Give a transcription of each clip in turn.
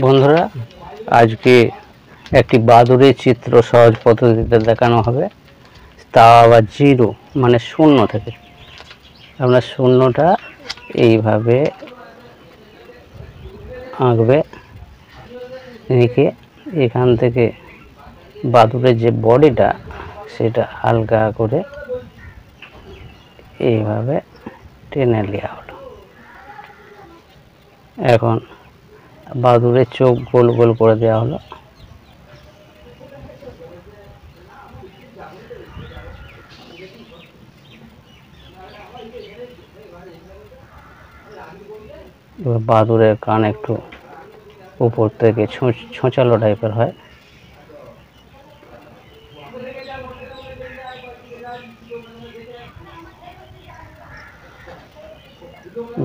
বন্ধুরা, আজকে একটি বাদুড়ের চিত্র সহজ পদ্ধতিতে দেখানো হবে, তা আবার জিরো মানে শূন্য থেকে। আমরা শূন্যটা এইভাবে আঁকবে, এঁকে এখান থেকে বাদুড়ের যে বডিটা সেটা হালকা করে এইভাবে টেনে নেওয়া হলো। এখন বাদুড়ের চোখ গোল গোল করে দেওয়া হলো। এবার বাদুড়ের কান একটু উপর থেকে ছোঁচালো টাইপের হয়।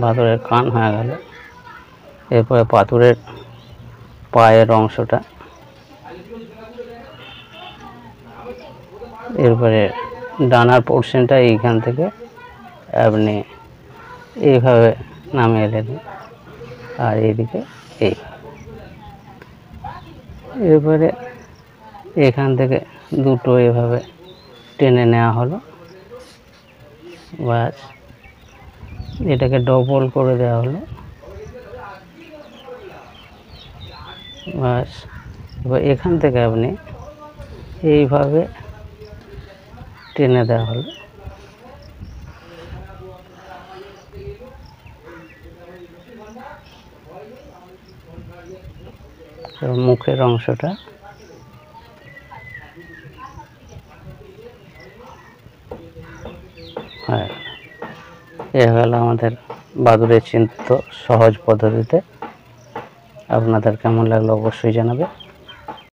বাদুড়ের কান হয়ে গেল। এরপরে বাদুড়ের পায়ের অংশটা, এরপরে ডানার পোর্শনটা এইখান থেকে আপনি এইভাবে নামিয়ে নেবেন, আর এইদিকে এইভাবে। এরপরে এখান থেকে দুটো এভাবে টেনে নেওয়া হলো, ব্যাস। এটাকে ডবল করে দেওয়া হলো, ব্যাস। এবার এখান থেকে আপনি এইভাবে টেনে দেওয়া হলো। মুখের অংশটা হ্যাঁ, এ হলো আমাদের বাদুড়ের চিত্র সহজ পদ্ধতিতে। আপনাদের কেমন লাগলো অবশ্যই জানাবে।